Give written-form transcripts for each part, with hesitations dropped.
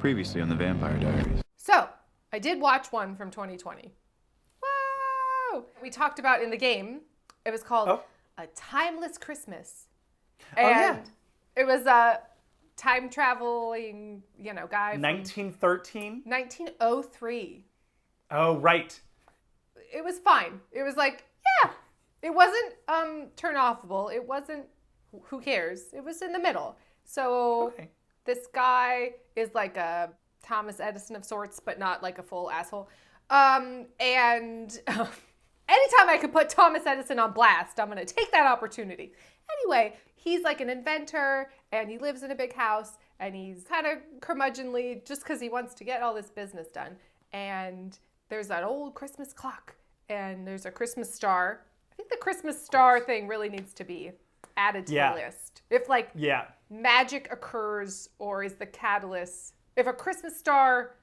Previously on the Vampire Diaries. So, I did watch one from 2020. Whoa! We talked about in the game, it was called A Timeless Christmas. And it was a time traveling, guy from 1913? 1903. Oh, right. It was fine. It was like, yeah. It wasn't turn-offable. It wasn't, who cares? It was in the middle. So this guy is like a Thomas Edison of sorts, but not like a full asshole. And anytime I could put Thomas Edison on blast, I'm going to take that opportunity. Anyway, he's like an inventor, and he lives in a big house, and he's kind of curmudgeonly just because he wants to get all this business done. And there's that old Christmas clock, and there's a Christmas star. I think the Christmas star thing really needs to be added to the list. If magic occurs or is the catalyst, if a Christmas star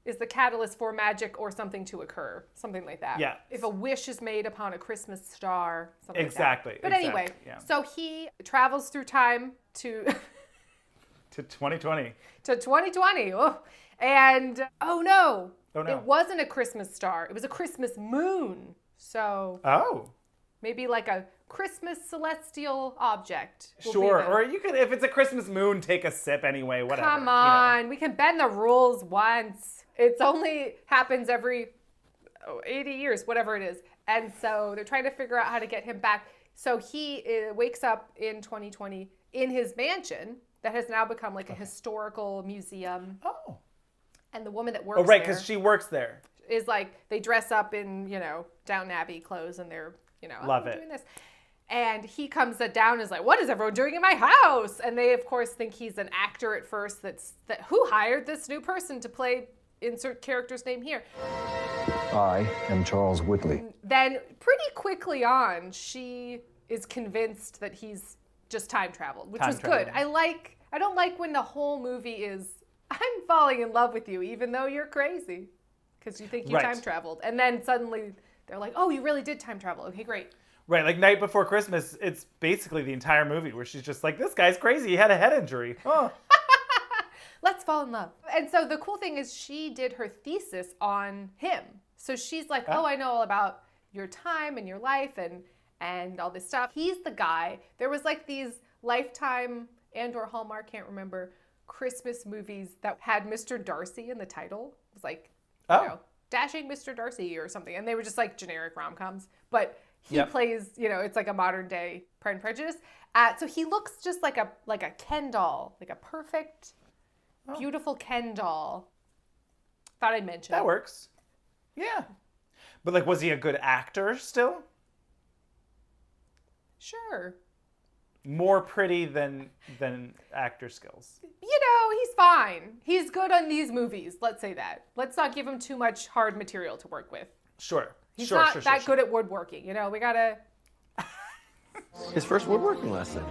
is the catalyst for magic or something to occur, something like that. Yeah. If a wish is made upon a Christmas star, something like that. But anyway, so he travels through time to... to 2020. To 2020. Oh. And, oh no, it wasn't a Christmas star. It was a Christmas moon. So... Oh. Maybe like a Christmas celestial object. Sure, or you could, if it's a Christmas moon, take a sip anyway, whatever. Come on, we can bend the rules once. It's only happens every 80 years, whatever it is. And so they're trying to figure out how to get him back. So he wakes up in 2020 in his mansion that has now become like a historical museum. Oh. And the woman that works there. Oh, right, because she works there. Is like, they dress up in, Downton Abbey clothes, and they're, doing this. And he comes down and is like, what is everyone doing in my house? And they, of course, think he's an actor at first who hired this new person to play, insert character's name here. I am Charles Whitley. Then pretty quickly on, she is convinced that he's just time traveled, which was good. I don't like when the whole movie is, I'm falling in love with you, even though you're crazy. Because you think you time traveled. And then suddenly they're like, oh, you really did time travel. Okay, great. Right, like Night Before Christmas, it's basically the entire movie where she's just like, this guy's crazy. He had a head injury. Oh. Let's fall in love. And so the cool thing is she did her thesis on him. So she's like, I know all about your time and your life and all this stuff. He's the guy. There was like these Lifetime and or Hallmark, can't remember, Christmas movies that had Mr. Darcy in the title. It was like, Dashing Mr. Darcy or something. And they were just like generic rom-coms. But he plays, it's like a modern day Pride and Prejudice. So he looks just like a Ken doll, like a perfect, beautiful Ken doll. Thought I'd mention that. Works. Yeah. But like, was he a good actor still? Sure. More pretty than actor skills. He's fine. He's good on these movies. Let's say that. Let's not give him too much hard material to work with. Sure. He's not that good at woodworking. We gotta. His first woodworking lesson.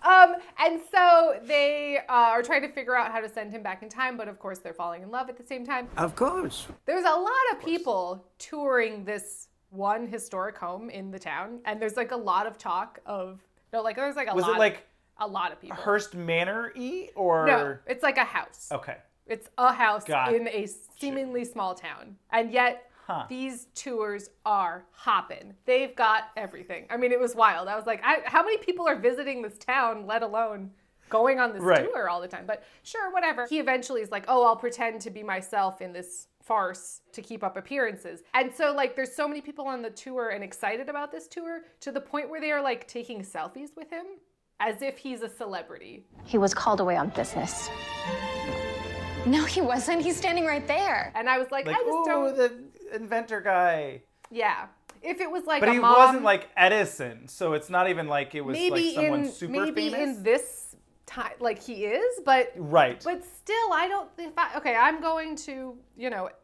And so they are trying to figure out how to send him back in time, but of course they're falling in love at the same time. Of course. There's a lot of people touring this one historic home in the town, and there's like a lot of talk of. No, like there's like a lot of people. Hearst Manor-y or? No, it's like a house. Okay. It's a house in a seemingly small town. And yet these tours are hopping. They've got everything. I mean, it was wild. I was like, how many people are visiting this town, let alone going on this tour all the time? But sure, whatever. He eventually is like, I'll pretend to be myself in this farce to keep up appearances. And so like there's so many people on the tour and excited about this tour to the point where they are like taking selfies with him as if he's a celebrity. He was called away on business. No, he wasn't. He's standing right there. And I was like I just don't... the inventor guy. Yeah. If it was like but he wasn't like Edison, so it's not even like it was like someone super famous. Maybe in this time, like he is, but but still, I don't. I'm going to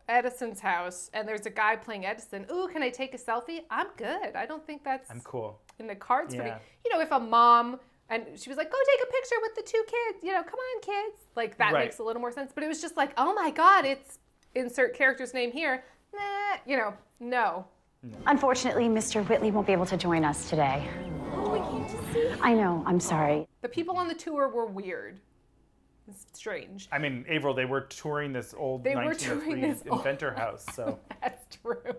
Edison's house, and there's a guy playing Edison. Ooh, can I take a selfie? I'm good. I don't think that's. I'm cool. In the cards for me. If a mom and she was like, go take a picture with the two kids. Come on, kids. Like that makes a little more sense. But it was just like, oh my God, it's insert character's name here. No. Unfortunately, Mr. Whitley won't be able to join us today. Oh, we came to see. I know. I'm sorry. The people on the tour were weird. It's strange. I mean, Avaryl, they were touring this old 1903 inventor house, so. That's true.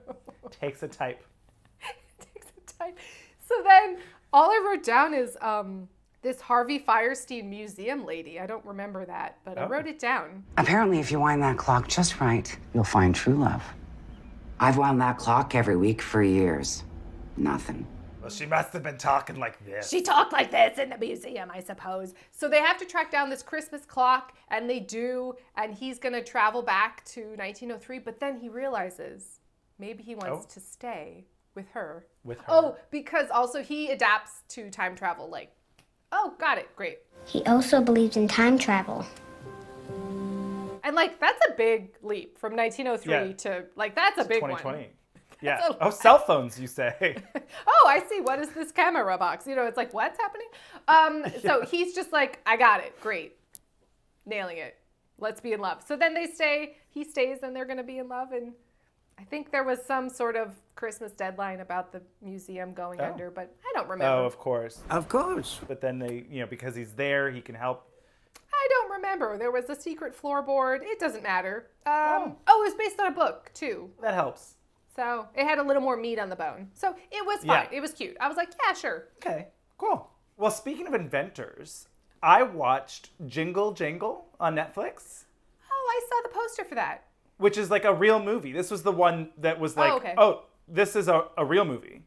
Takes a type. Takes a type. So then all I wrote down is this Harvey Fierstein museum lady. I don't remember that, but I wrote it down. Apparently, if you wind that clock just right, you'll find true love. I've wound that clock every week for years. Nothing. Well, she must have been talking like this. She talked like this in the museum, I suppose. So they have to track down this Christmas clock, and they do, and he's going to travel back to 1903, but then he realizes maybe he wants to stay with her. With her. Oh, because also he adapts to time travel, like, oh, got it, great. He also believes in time travel. And, like, that's a big leap from 1903 to, like, that's a big 2020. one. Yeah. Oh, cell phones, you say. Oh, I see. What is this camera box? You know, it's like, what's happening? So he's just like, I got it. Great. Nailing it. Let's be in love. So then they stay. He stays and they're going to be in love. And I think there was some sort of Christmas deadline about the museum going under, but I don't remember. Oh, of course. Of course. But then they, because he's there, he can help. I don't remember. There was a secret floorboard. It doesn't matter. It was based on a book, too. That helps. So it had a little more meat on the bone. So it was fine. It was cute. I was like, yeah, sure. Okay, cool. Well, speaking of inventors, I watched Jingle Jangle on Netflix. Oh, I saw the poster for that. Which is like a real movie. This was the one that was like, this is a real movie.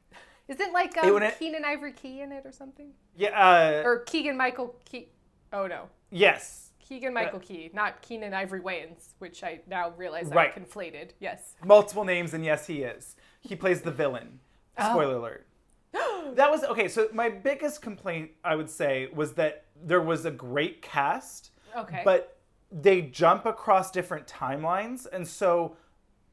Is it like Keenan Ivory Key in it or something? Yeah. Or Keegan-Michael Key. Oh, no. Yes. Keegan-Michael Key, not Keenan Ivory Wayans, which I now realize I conflated. Yes. Multiple names, and yes, he is. He plays the villain. Spoiler alert. That was, okay, so my biggest complaint, I would say, was that there was a great cast. Okay. But they jump across different timelines, and so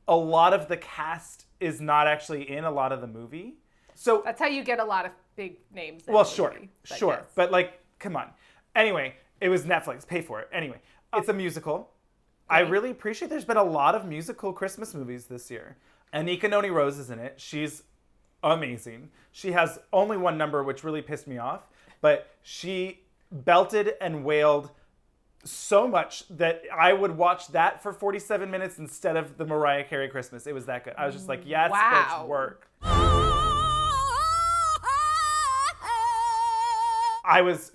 a lot of the cast is not actually in a lot of the movie. So that's how you get a lot of big names. Well, sure. But like, come on. Anyway, it was Netflix. Pay for it. Anyway, it's a musical. Great. I really appreciate there's been a lot of musical Christmas movies this year. Anika Noni Rose is in it. She's amazing. She has only one number, which really pissed me off. But she belted and wailed so much that I would watch that for 47 minutes instead of the Mariah Carey Christmas. It was that good. I was just like, yes, bitch, work. I was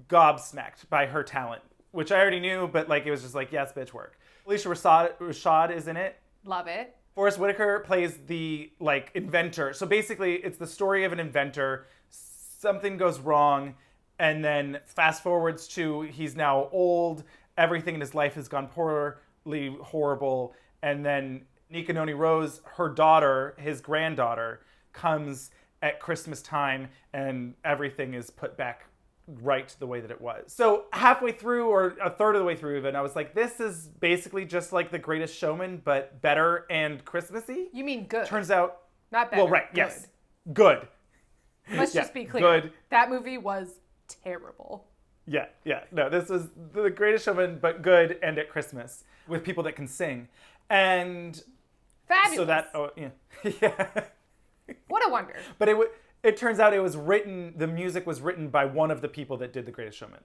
gobsmacked by her talent, which I already knew, but like it was just like, yes, bitch, work. Alicia Rashad is in it. Love it. Forrest Whitaker plays the like inventor. So basically, it's the story of an inventor. Something goes wrong, and then fast forwards to he's now old. Everything in his life has gone poorly, horrible, and then Anika Noni Rose, her daughter, his granddaughter, comes at Christmas time, and everything is put back right the way that it was. So halfway through, or a third of the way through even, I was like, this is basically just like The Greatest Showman, but better and Christmassy. You mean good. Turns out. Not better. Well, right, good. yes. Good. Let's just be clear. Good. That movie was terrible. Yeah. No, this was The Greatest Showman, but good and at Christmas with people that can sing. And fabulous. So that, yeah. What a wonder. But it turns out the music was written by one of the people that did The Greatest Showman.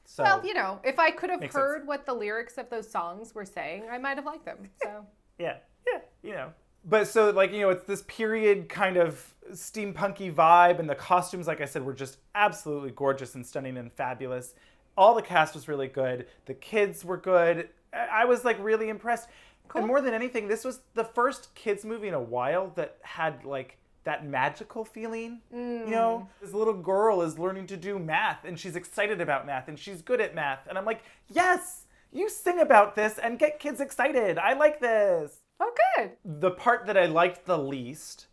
So, well, if I could have heard what the lyrics of those songs were saying, I might have liked them. So Yeah, But so, like, it's this period kind of steampunky vibe, and the costumes, like I said, were just absolutely gorgeous and stunning and fabulous. All the cast was really good. The kids were good. I was, like, really impressed. Cool. And more than anything, this was the first kids movie in a while that had, like, that magical feeling. This little girl is learning to do math, and she's excited about math, and she's good at math. And I'm like, yes, you sing about this and get kids excited. I like this. Oh, good. The part that I liked the least,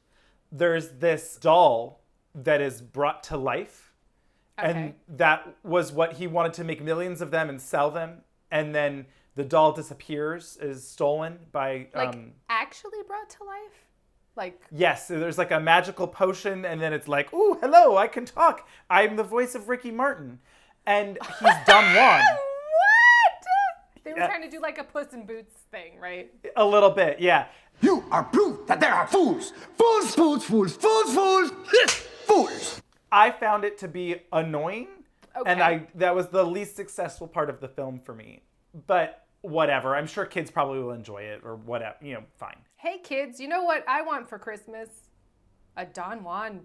there's this doll that is brought to life. Okay. And that was what he wanted to make millions of them and sell them. And then the doll disappears, is stolen by... actually brought to life? Yes, so there's like a magical potion, and then it's like, ooh, hello, I can talk. I'm the voice of Ricky Martin. And he's Don Juan. What? They were trying to do like a Puss in Boots thing, right? A little bit, yeah. You are proof that there are fools. Fools, fools, fools, fools, fools, fools. I found it to be annoying. Okay. And that was the least successful part of the film for me. But whatever. I'm sure kids probably will enjoy it or whatever. Fine. Hey kids, you know what I want for Christmas? A Don Juan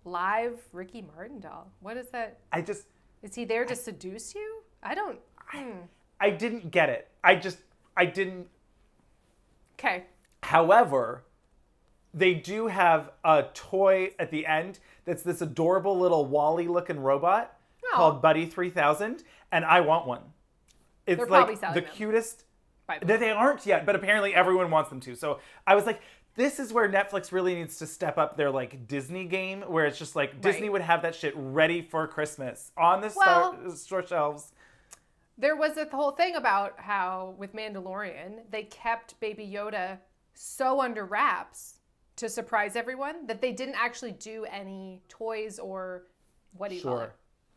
live Ricky Martin doll. What is that? Is he there to seduce you? I don't. I didn't get it. I didn't. Okay. However, they do have a toy at the end that's this adorable little Wally-looking robot called Buddy 3000, and I want one. It's They're like probably selling the them, cutest. by the way. They aren't yet, but apparently everyone wants them to. So I was like, this is where Netflix really needs to step up their like Disney game, where it's just like Disney would have that shit ready for Christmas on the store shelves. There was a whole thing about how with Mandalorian, they kept Baby Yoda so under wraps to surprise everyone that they didn't actually do any toys or what do you call it?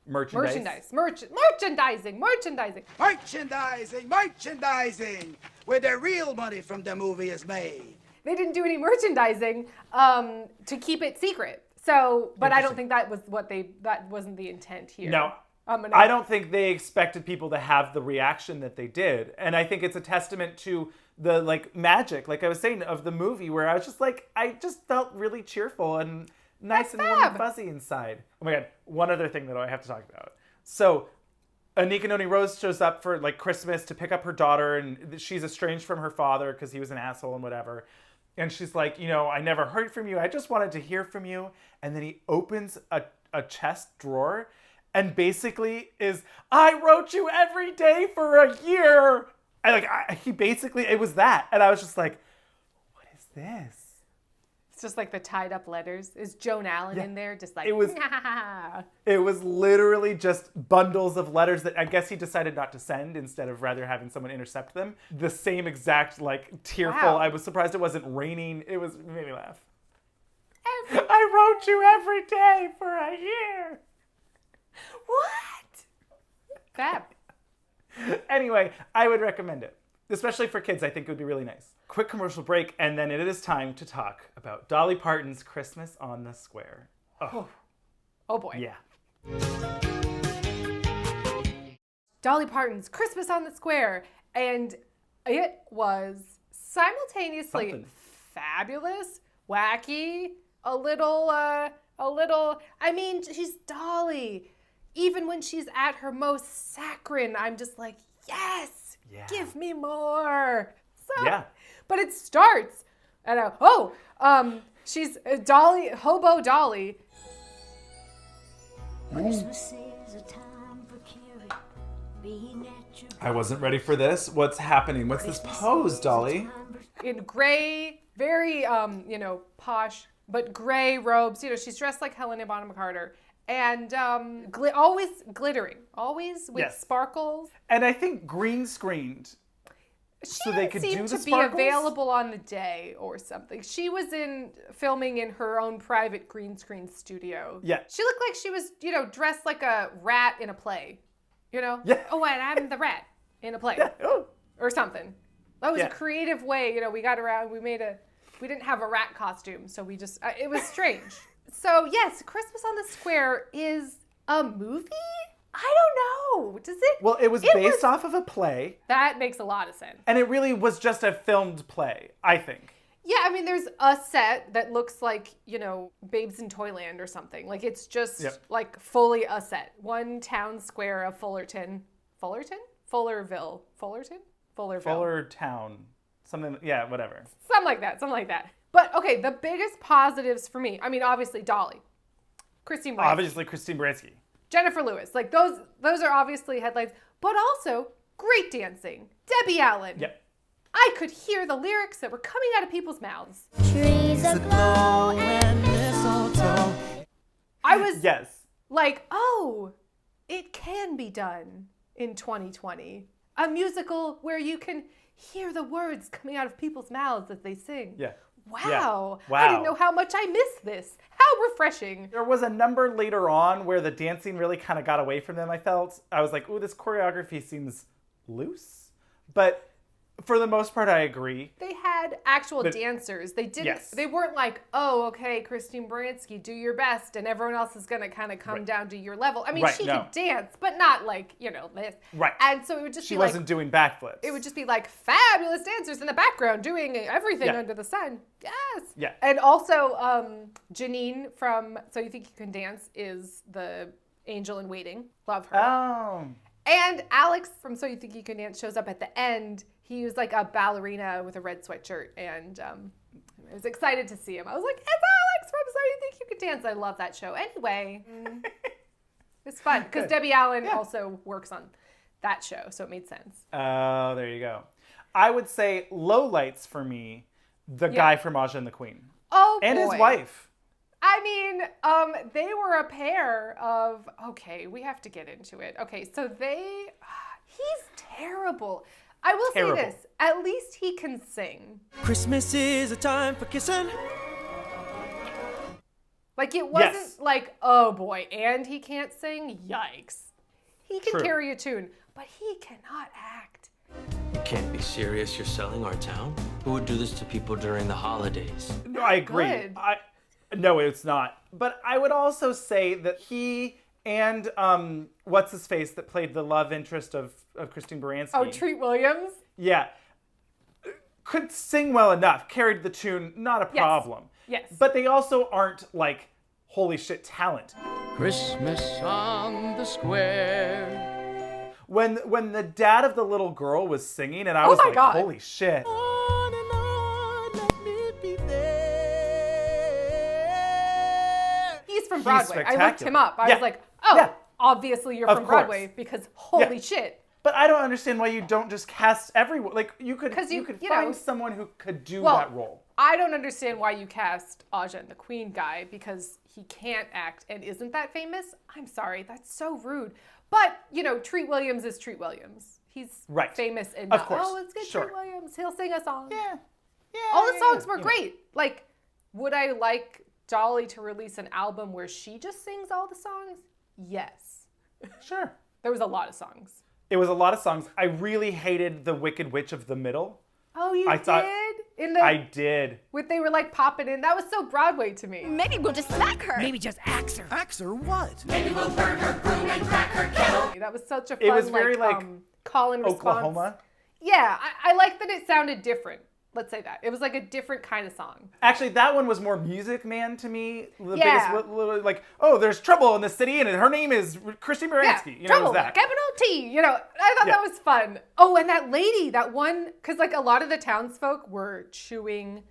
Merchandise. Merchandising. Merchandising, where the real money from the movie is made. They didn't do any merchandising to keep it secret. So, but I don't think that was that wasn't the intent here. No. I don't think they expected people to have the reaction that they did. And I think it's a testament to the like magic, like I was saying, of the movie, where I was just like, I just felt really cheerful and nice and warm and fuzzy inside. Oh my God. One other thing that I have to talk about. So Anika Noni Rose shows up for like Christmas to pick up her daughter, and she's estranged from her father because he was an asshole and whatever. And she's like, I never heard from you. I just wanted to hear from you. And then he opens a chest drawer and basically is, I wrote you every day for a year. And it was that. And I was just like, what is this? It's just like the tied up letters. Is Joan Allen in there? Just like, it was literally just bundles of letters that I guess he decided not to send instead of rather having someone intercept them. The same exact, like, tearful. Wow. I was surprised it wasn't raining. It made me laugh. I wrote you every day for a year. What? Fab. Anyway, I would recommend it. Especially for kids, I think it would be really nice. Quick commercial break, and then it is time to talk about Dolly Parton's Christmas on the Square. Oh boy. Yeah. Dolly Parton's Christmas on the Square. And it was simultaneously Something. fabulous, wacky, a little, I mean, she's Dolly. Even when she's at her most saccharine, I'm just like, yes, give me more. So, Yeah. But it starts at she's Dolly, Hobo Dolly. Christmas is a time for caring, being at your I wasn't ready for this. What's happening? What's this pose, Dolly? In gray, very, posh, but gray robes. She's dressed like Helena Bonham Carter. And always glittering, always with sparkles. And I think green screened. She they could seemed do the to be sparkles? available on the day or something. She was filming in her own private green screen studio. Yeah. She looked like she was, dressed like a rat in a play. Yeah. Oh, and I'm the rat in a play. Or something. That was a creative way. We got around, we didn't have a rat costume, so we just, it was strange. So, yes, Christmas on the Square is a movie? I don't know. Does it? Well, it was based off of a play. That makes a lot of sense. And it really was just a filmed play, I think. Yeah, I mean, there's a set that looks like, Babes in Toyland or something. Like, it's just, like, fully a set. One town square of Fullerton. Fullerton? Fullerville. Fullerton? Fullerville. Fullertown. Something, whatever. Something like that. But, okay, the biggest positives for me, I mean, obviously, Dolly. Christine Baranski. Obviously, Christine Baranski. Jennifer Lewis. Like, those are obviously headlines. But also, great dancing. Debbie Allen. Yep. I could hear the lyrics that were coming out of people's mouths. Trees aglow and mistletoe. I was Yes. like, oh, it can be done in 2020. A musical where you can hear the words coming out of people's mouths as they sing. Yeah. Wow. Yeah. I didn't know how much I missed this. How refreshing. There was a number later on where the dancing really kind of got away from them, I felt. I was like, ooh, this choreography seems loose. But For the most part, I agree. They had actual dancers. They didn't. Yes. They weren't like, oh, okay, Christine Baranski, do your best, and everyone else is gonna kind of come down to your level. I mean, she could dance, but not like this. Right. And so it would just She be wasn't doing backflips. It would just be like fabulous dancers in the background doing everything under the sun. Yes. Yeah. And also, Janine from So You Think You Can Dance is the angel in waiting. Love her. Oh. And Alex from So You Think You Can Dance shows up at the end. He was like a ballerina with a red sweatshirt, and I was excited to see him. I was like, it's Alex from So You Think You Can Dance. I love that show. Anyway, it's fun because Debbie Allen also works on that show, so it made sense. Oh, there you go. I would say lowlights for me, the guy from Aja and the Queen. Oh, and boy. his wife. I mean, they were a pair of, okay, we have to get into it. Okay, so he's terrible. I will say this, at least he can sing. Christmas is a time for kissing. Like, it wasn't like, oh boy, and he can't sing? Yikes. He can carry a tune, but he cannot act. You can't be serious. You're selling our town? Who would do this to people during the holidays? No, I agree. Good. No, it's not. But I would also say that he and what's his face that played the love interest of Christine Baranski. Oh, Treat Williams? Yeah. Could sing well enough, carried the tune, not a problem. Yes. But they also aren't like holy shit talent. Christmas on the square. When the dad of the little girl was singing and I was like, God. Holy shit. On and on, let me be there. He's from Broadway. I looked him up. I was like, obviously you're from Broadway because holy shit. But I don't understand why you don't just cast everyone. Like, you could you find know, someone who could do that role. I don't understand why you cast Aja and the Queen guy because he can't act and isn't that famous. I'm sorry, that's so rude. But, Treat Williams is Treat Williams. He's famous enough. Of course. Oh, let's get Treat Williams. He'll sing a song. Yeah. All the songs were great. Like, would I like Dolly to release an album where she just sings all the songs? Yes. Sure. There was a lot of songs. It was a lot of songs. I really hated the Wicked Witch of the Middle. Oh, you did? I did. They were like popping in. That was so Broadway to me. Maybe we'll just smack her. Maybe just axe her. Axe her what? Maybe we'll burn her broom and crack her kettle. That was such a fun, It was very call and response. Oklahoma. Yeah, I like that it sounded different. Let's say that. It was like a different kind of song. Actually, that one was more Music Man to me. The biggest, like, oh, there's trouble in the city, and her name is Christine Baranski. Yeah, trouble, that. capital T. I thought that was fun. Oh, and that lady, that one, because like a lot of the townsfolk were chewing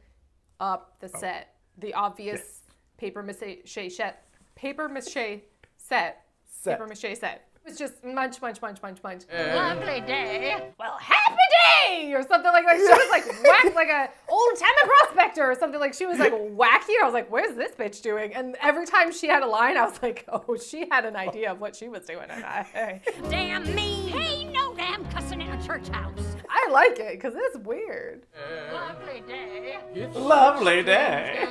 up the set, the obvious paper mache set. Paper mache set. It was just munch. Lovely day. Well, happy day! Or something like that. She was like whack, like a old-timey prospector or something. Like she was like wacky. I was like, where's this bitch doing? And every time she had a line, I was like, oh, she had an idea of what she was doing. And Damn me. Hey, no damn cussing in a church house. I like it because it's weird. Lovely day. Lovely day.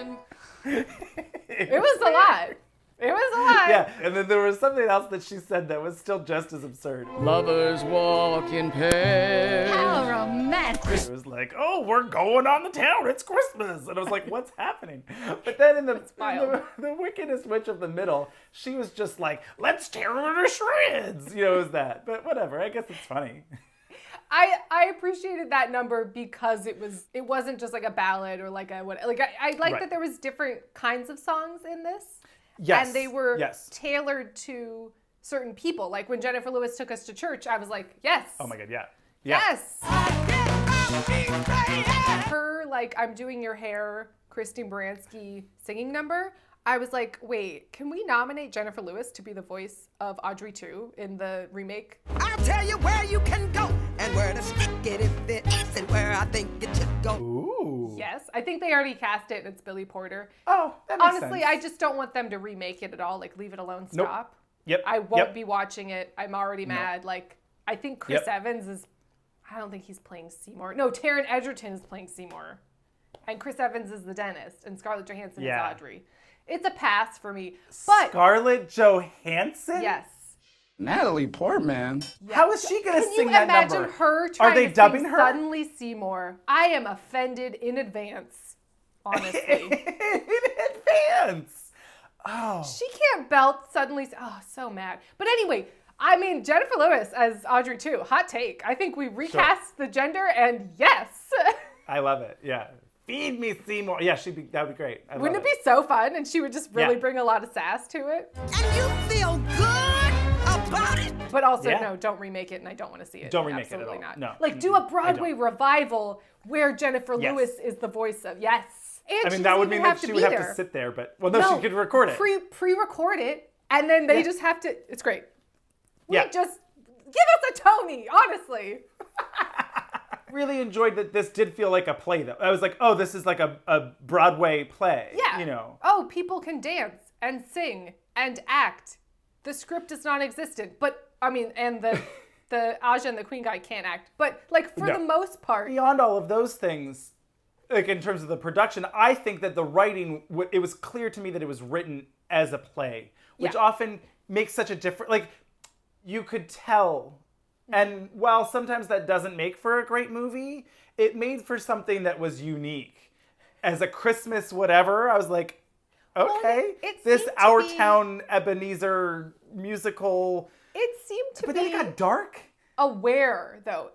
It was a lot. It was a lot. Yeah, and then there was something else that she said that was still just as absurd. Lovers walk in pairs. How romantic. It was like, oh, we're going on the town. It's Christmas. And I was like, what's happening? But then in the wickedest witch of the middle, she was just like, let's tear her to shreds. It was that. But whatever. I guess it's funny. I appreciated that number because it wasn't just like a ballad or like a what. Like I like that there was different kinds of songs in this. Yes. And they were tailored to certain people. Like when Jennifer Lewis took us to church, I was like, yes. Oh my God, yeah. Yes. Her, like, I'm doing your hair, Christine Baranski singing number. I was like, wait, can we nominate Jennifer Lewis to be the voice of Audrey 2 in the remake? I'll tell you where you can go and where to stick it if it isn't where I think it should go. Ooh. Yes, I think they already cast it and it's Billy Porter. Oh, that makes Honestly, sense. I just don't want them to remake it at all. Like, leave it alone, Nope. stop. Yep. I won't be watching it. I'm already mad. Like, I think Chris Evans is, I don't think he's playing Seymour. No, Taron Egerton is playing Seymour. And Chris Evans is the dentist and Scarlett Johansson is Audrey. It's a pass for me. But Scarlett Johansson? yes. Natalie Portman? How is she going to sing that Can you number? imagine her trying Are they to dubbing sing her? Suddenly Seymour? I am offended in advance, honestly. In advance. Oh. She can't belt Suddenly. Oh, so mad. But anyway, I mean, Jennifer Lewis as Audrey too. Hot take. I think we recast the gender, and yes. I love it. Yeah. Feed me Seymour. Yeah, that would be great. Wouldn't it be so fun? And she would just really bring a lot of sass to it. And you feel good about it. But also, no, don't remake it, and I don't want to see it. Don't remake it at Absolutely all. not. No. Like, do a Broadway revival where Jennifer Lewis is the voice of, And I mean, she that would doesn't mean even that she would have there. to sit there, but, well, no, she could record it. Pre-record it, and then they just have to, it's great. Yeah. Just give us a Tony, honestly. Really enjoyed that this did feel like a play, though. I was like, oh, this is like a Broadway play. Yeah. You know. Oh, people can dance and sing and act. The script is non-existent, but, I mean, and the Aja and the Queen guy can't act. But, like, for the most part. Beyond all of those things, like in terms of the production, I think that the writing, it was clear to me that it was written as a play, which often makes such a difference. Like, you could tell. And while sometimes that doesn't make for a great movie, it made for something that was unique. As a Christmas whatever, I was like, okay, this Our Town Ebenezer musical. It seemed to be. But then it got dark. Aware, though.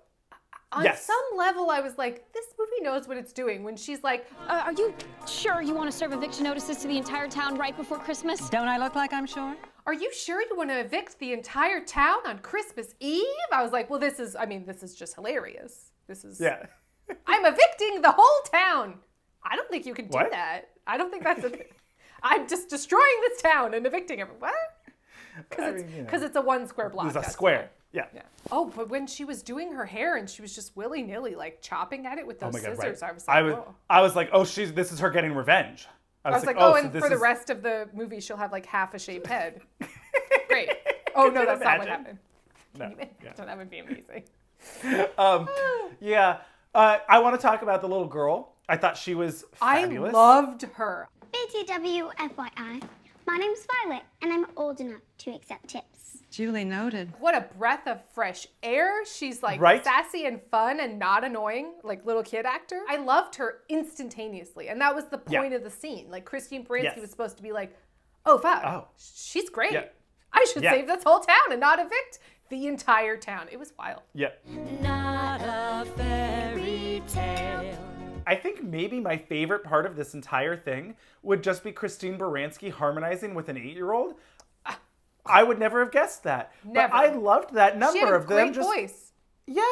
On Yes. some level, I was like, this movie knows what it's doing. When she's like, Are you sure you want to serve eviction notices to the entire town right before Christmas? Don't I look like I'm sure? are you sure you want to evict the entire town on Christmas Eve? I was like, well, this is just hilarious. This is, I'm evicting the whole town. I don't think you can do that. I don't think that's a thing. I'm just destroying this town and evicting everyone. What? Because it's a 1 square block. It's a square. Yeah. Oh, but when she was doing her hair and she was just willy-nilly like chopping at it with those scissors, right. I was like, whoa. I was like, oh, this is her getting revenge. I was like, oh, and for the rest of the movie, she'll have like half a shaved head. Great. Oh, no, that's not what happened. No. That would be amazing. I want to talk about the little girl. I thought she was fabulous. I loved her. BTW FYI, my name's Violet, and I'm old enough to accept tips. Duly noted. What a breath of fresh air. She's like sassy and fun and not annoying, like little kid actor. I loved her instantaneously. And that was the point of the scene. Like Christine Baranski was supposed to be like, oh, fuck, she's great. Yeah. I should save this whole town and not evict the entire town. It was wild. Yeah. Not a fairy tale. I think maybe my favorite part of this entire thing would just be Christine Baranski harmonizing with an 8-year-old. I would never have guessed that. Never. But I loved that number she had a of them. great voice. Yeah,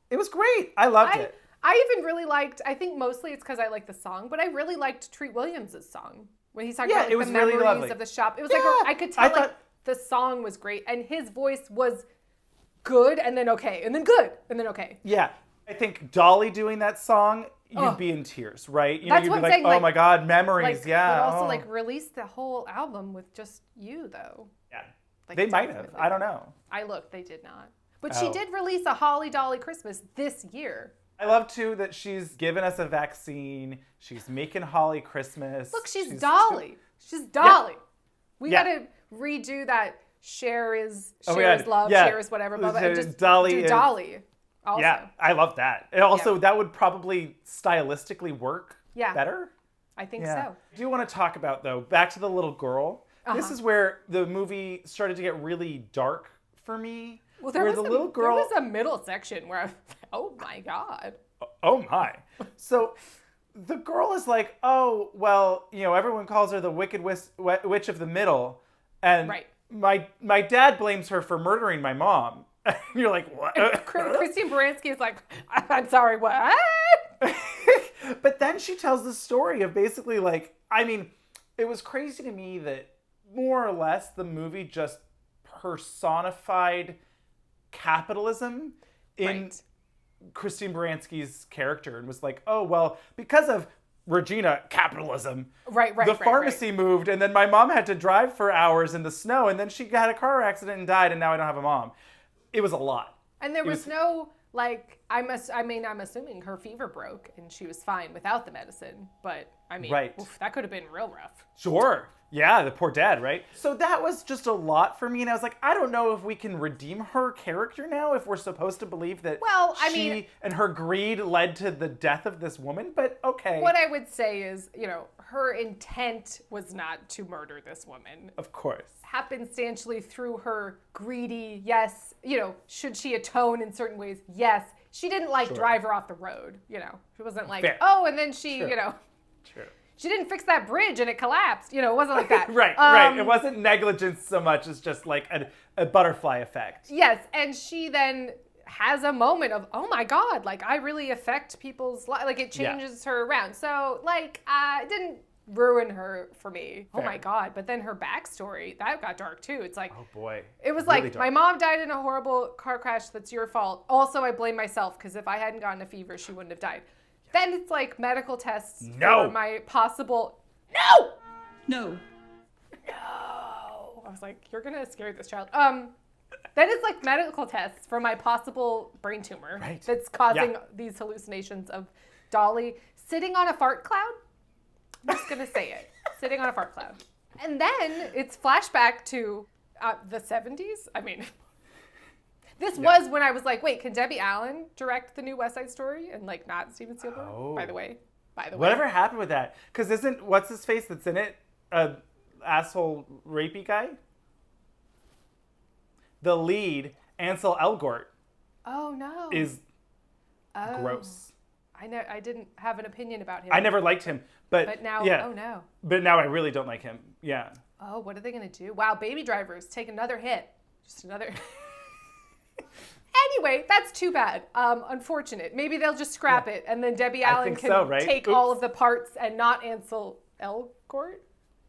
it was great. I loved it. I even really liked, I think mostly it's because I like the song, but I really liked Treat Williams' song. When he's talking about like, the memories lovely. of the shop. It was like, I could tell the song was great and his voice was good and then okay, and then good, and then okay. Yeah. I think Dolly doing that song, you'd be in tears, right? You That's know, you'd what be I'm like, saying, oh like- my God, memories, Like, yeah. But also like release the whole album with just you though. Yeah. Like, They might have. I don't know. I looked, they did not. But she did release a Holly Dolly Christmas this year. I love too that she's given us a vaccine. She's making Holly Christmas. Look, she's Dolly. She's Dolly. Yeah. We Yeah. gotta redo that share is Oh my share is God. love, Yeah. share is whatever, blah, blah, and just Dolly do is- Dolly. Also. Yeah, I love that. And also, that would probably stylistically work better. I think so. I do want to talk about, though, back to the little girl. This is where the movie started to get really dark for me. Well, there where was the little girl. There was a middle section where I was like, oh my God. Oh my. So the girl is like, oh, well, you know, everyone calls her the Wicked Witch of the Middle. And my dad blames her for murdering my mom. And you're like, what? Christine Baranski is like, I'm sorry, what? But then she tells the story of basically like, I mean, it was crazy to me that more or less the movie just personified capitalism in Christine Baranski's character and was like, oh, well, because of Regina, capitalism. The pharmacy moved, and then my mom had to drive for hours in the snow, and then she had a car accident and died, and now I don't have a mom. It was a lot. And there was no, like, I'm assuming her fever broke and she was fine without the medicine. But, I mean, oof, that could have been real rough. Sure. Yeah, the poor dad, right? So that was just a lot for me, and I was like, I don't know if we can redeem her character now, if we're supposed to believe that she and her greed led to the death of this woman, but okay. What I would say is, her intent was not to murder this woman. Of course. Happenstantially through her greedy, yes, should she atone in certain ways? Yes. She didn't drive her off the road, She wasn't like, Fair. oh, and then she, True. She didn't fix that bridge and it collapsed. It wasn't like that. Right. It wasn't negligence so much as just like a butterfly effect. Yes, and she then has a moment of, oh my God, like I really affect people's lives. Like it changes her around. So it didn't ruin her for me. Fair. Oh my God. But then her backstory, that got dark too. It's like, oh boy. It was really like, dark. my mom died in a horrible car crash. That's your fault. Also, I blame myself because if I hadn't gotten a fever, she wouldn't have died. Then it's like medical tests for my possible... No! I was like, you're going to scare this child. Then it's like medical tests for my possible brain tumor that's causing these hallucinations of Dolly sitting on a fart cloud. I'm just going to say it. Sitting on a fart cloud. And then it's flashback to the 70s. I mean... This was when I was like, wait, can Debbie Allen direct the new West Side Story and not Steven Spielberg? Oh. By the way. Whatever happened with that? Because what's his face that's in it? Asshole rapey guy? The lead, Ansel Elgort. Oh no. Is gross. I didn't have an opinion about him. I never liked him, but now, oh no. But now I really don't like him. Yeah. Oh, what are they gonna do? Wow, Baby Drivers take another hit. Just another. Anyway, that's too bad. Unfortunate. Maybe they'll just scrap it, and then Debbie Allen can take all of the parts and not Ansel Elgort?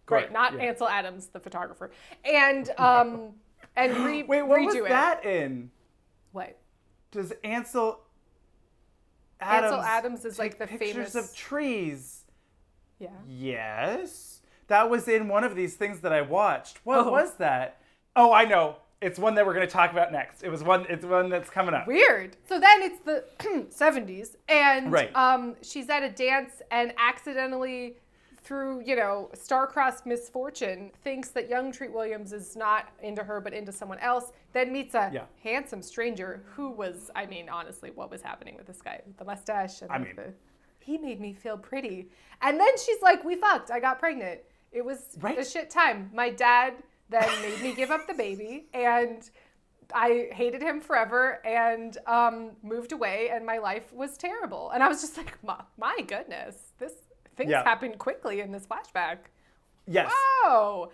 Right, not Ansel Adams, the photographer. And redo Wait, what was it. that in? What? Does Ansel Adams is like the pictures famous of trees? Yeah. Yes. That was in one of these things that I watched. What was that? Oh, I know. It's one that we're going to talk about next. It's one that's coming up. Weird. So then it's the 70s, and she's at a dance and accidentally, through, star-crossed misfortune, thinks that young Treat Williams is not into her but into someone else, then meets a handsome stranger who was, honestly, what was happening with this guy? With the mustache and he made me feel pretty. And then she's like, we fucked. I got pregnant. It was a shit time. My dad... then made me give up the baby, and I hated him forever and moved away, and my life was terrible. And I was just like, my goodness, things happened quickly in this flashback. Yes. Wow.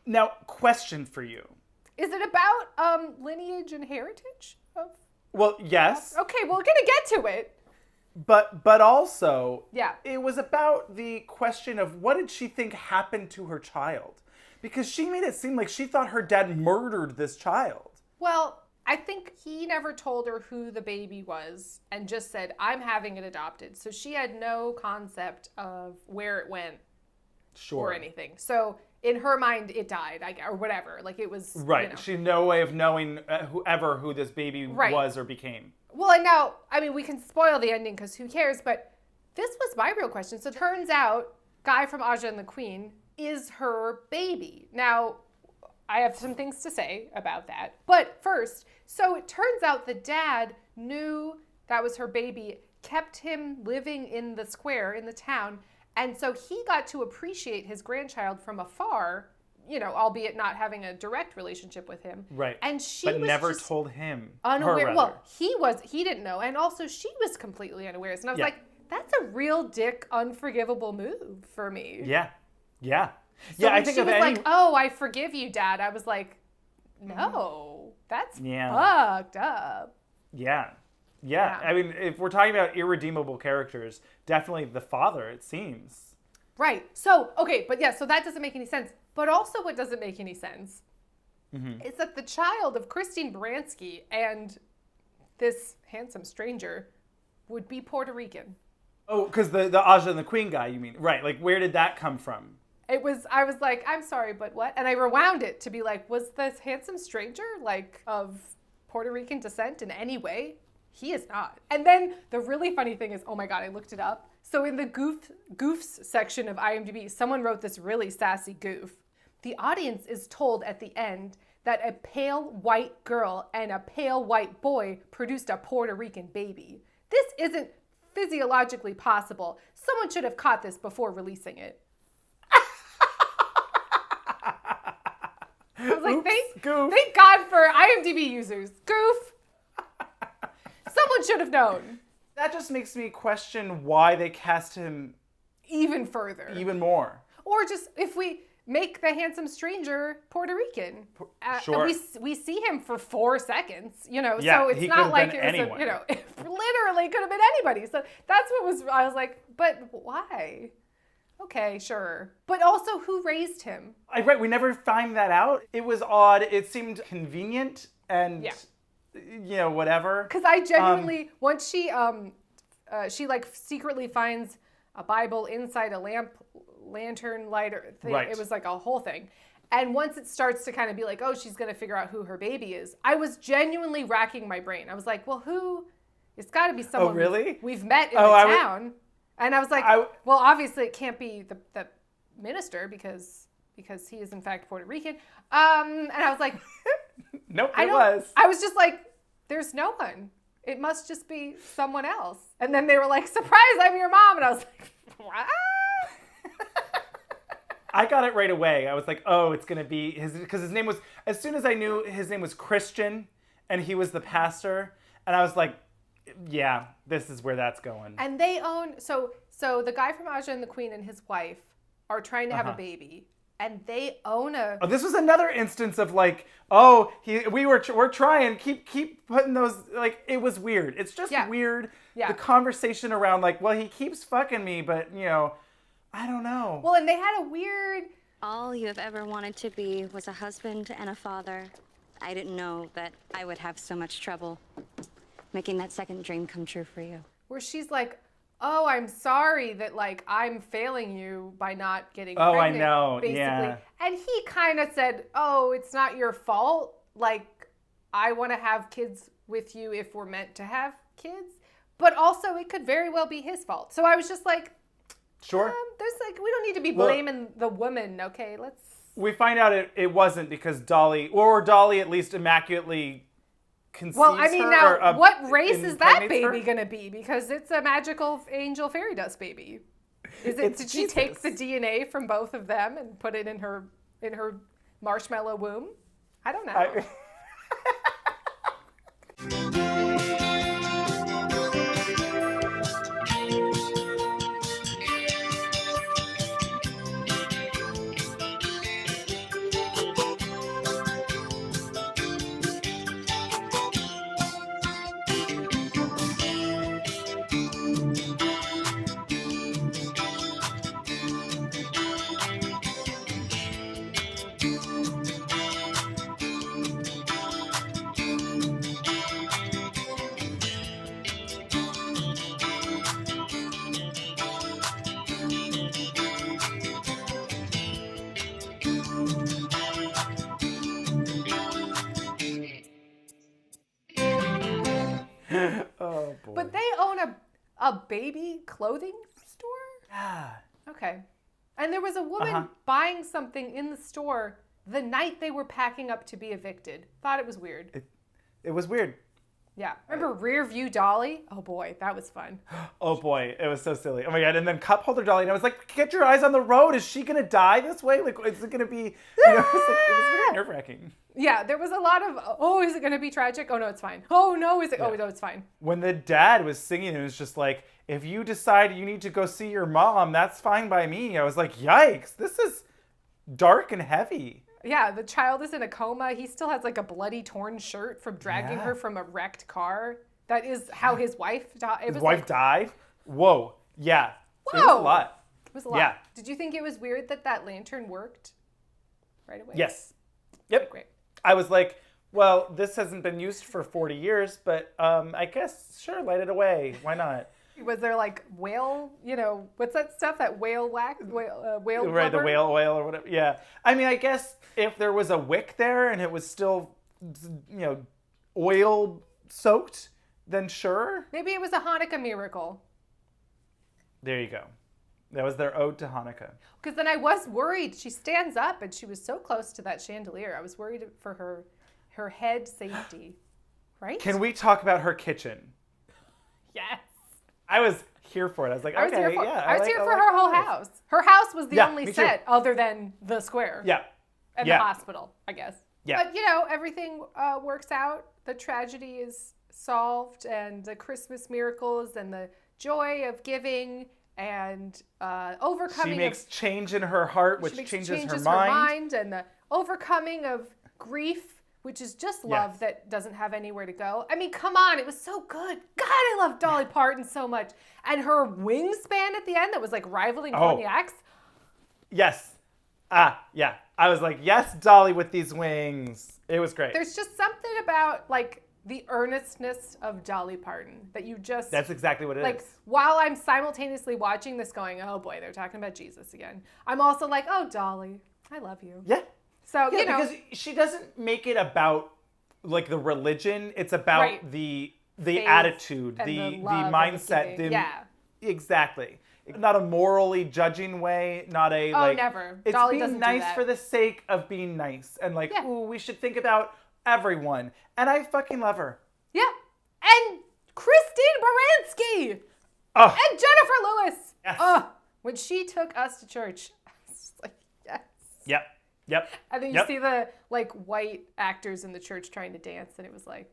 Now, question for you. Is it about lineage and heritage? Well, yes. Okay, we're going to get to it. But also, it was about the question of what did she think happened to her child? Because she made it seem like she thought her dad murdered this child. Well, I think he never told her who the baby was and just said, I'm having it adopted. So she had no concept of where it went or anything. So in her mind, it died, or whatever. Like it was, right. She had no way of knowing who this baby was or became. Well, and now, we can spoil the ending because who cares? But this was my real question. So it turns out, Guy from Aja and the Queen is her baby. Now, I have some things to say about that. But first, so it turns out the dad knew that was her baby, kept him living in the square, in the town, and so he got to appreciate his grandchild from afar, albeit not having a direct relationship with him. Right. And she but was never just told him. unaware. Well, he didn't know, and also she was completely unaware. And I was like, that's a real dick, unforgivable move for me. Yeah. Yeah. So I think she was like, oh, I forgive you, Dad. I was like, no, that's fucked up. Yeah. If we're talking about irredeemable characters, definitely the father, it seems. Right. So, okay, but so that doesn't make any sense. But also what doesn't make any sense is that the child of Christine Baranski and this handsome stranger would be Puerto Rican. Oh, because the Aja and the Queen guy, you mean? Right. Like, where did that come from? I was like, I'm sorry, but what? And I rewound it to be like, was this handsome stranger, of Puerto Rican descent in any way? He is not. And then the really funny thing is, oh my God, I looked it up. So in the goofs section of IMDb, someone wrote this really sassy goof. The audience is told at the end that a pale white girl and a pale white boy produced a Puerto Rican baby. This isn't physiologically possible. Someone should have caught this before releasing it. I was like, thank God for IMDb users. Goof. Someone should have known. That just makes me question why they cast him even further. Even more. Or just if we make the handsome stranger Puerto Rican. Sure. We see him for 4 seconds, you know, yeah, so it's he not like been it was anyone. you know, it literally could have been anybody. So that's what was, I was like, but why? Okay, sure. But also, who raised him? Right, we never find that out. It was odd. It seemed convenient and, you know, whatever. Because I genuinely, once she like secretly finds a Bible inside a lantern lighter thing. Right. It was like a whole thing. And once it starts to kind of be like, oh, she's going to figure out who her baby is, I was genuinely racking my brain. I was like, well, who? It's got to be someone we've met in the town. And I was like, well, obviously it can't be the minister because he is in fact Puerto Rican. And I was like, nope, it was. I was just like, there's no one. It must just be someone else. And then they were like, surprise, I'm your mom. And I was like, what? I got it right away. I was like, oh, it's going to be because his name was, as soon as I knew his name was Christian and he was the pastor, and I was like, yeah, this is where that's going. And they own, so the guy from Aja and the Queen and his wife are trying to have a baby, and they own a... Oh, this was another instance of like, oh, we're trying, keep putting those, like, it was weird. It's just weird. Yeah. The conversation around like, well, he keeps fucking me, but, you know, I don't know. Well, and they had a weird... All you have ever wanted to be was a husband and a father. I didn't know that I would have so much trouble making that second dream come true for you. Where she's like, oh, I'm sorry that, like, I'm failing you by not getting pregnant. Oh, I know, basically. yeah. And he kind of said, oh, it's not your fault. Like, I want to have kids with you if we're meant to have kids. But also, it could very well be his fault. So I was just like, sure. There's like, we don't need to be blaming the woman, okay? Let's... We find out it wasn't because Dolly at least immaculately conceives her. Well, I mean, now, what race is that baby her? gonna be? Because it's a magical angel fairy dust baby. Did she take the DNA from both of them and put it in her marshmallow womb? I don't know. Oh, boy. But they own a baby clothing store? Yeah. Okay. And there was a woman buying something in the store the night they were packing up to be evicted. Thought it was weird. It was weird. Yeah. Remember Rear View Dolly? Oh boy, that was fun. Oh boy, it was so silly. Oh my God. And then Cup Holder Dolly, and I was like, get your eyes on the road. Is she going to die this way? Like, is it going to be, you know, it was very nerve-wracking. Yeah, there was a lot of, oh, is it going to be tragic? Oh no, it's fine. Oh no, is it? Yeah. Oh no, it's fine. When the dad was singing, it was just like, if you decide you need to go see your mom, that's fine by me. I was like, yikes, this is dark and heavy. Yeah, the child is in a coma. He still has like a bloody torn shirt from dragging her from a wrecked car. That is how his wife died. His wife died? Whoa. Yeah. Whoa. It was a lot. It was a lot. Yeah. Did you think it was weird that lantern worked right away? Yes. Yep. Okay, great. I was like, well, this hasn't been used for 40 years, but I guess, sure, light it away. Why not? Was there like whale, you know, what's that stuff? That whale wax? Whale right, blubber? the whale oil or whatever. Yeah. I mean, I guess if there was a wick there and it was still, you know, oil soaked, then sure. Maybe it was a Hanukkah miracle. There you go. That was their ode to Hanukkah. Because then I was worried. She stands up and she was so close to that chandelier. I was worried for her head safety. Right? Can we talk about her kitchen? Yes. I was here for it. I was like, okay, yeah. I was here for her whole house. Her house was the only set other than the square. Yeah. And the hospital, I guess. Yeah. But, everything works out. The tragedy is solved, and the Christmas miracles and the joy of giving and overcoming. She makes change in her heart, which changes her mind. And the overcoming of grief, which is just love that doesn't have anywhere to go. I mean, come on, it was so good. God, I love Dolly Parton so much. And her wingspan at the end that was like rivaling Cognac's. Yes. Yeah. I was like, yes, Dolly with these wings. It was great. There's just something about like the earnestness of Dolly Parton that you just... That's exactly what it is. Like, while I'm simultaneously watching this going, oh boy, they're talking about Jesus again. I'm also like, oh, Dolly, I love you. Yeah. So, because she doesn't make it about like the religion. It's about the attitude, the mindset. Exactly. Not a morally judging way, not a never. It's Dolly being doesn't nice do that. for the sake of being nice. And like, ooh, we should think about everyone. And I fucking love her. Yeah. And Christine Baranski. Oh. And Jennifer Lewis. Yes. Oh, when she took us to church, I was like, yes. Yep. And then you see the like white actors in the church trying to dance, and it was like,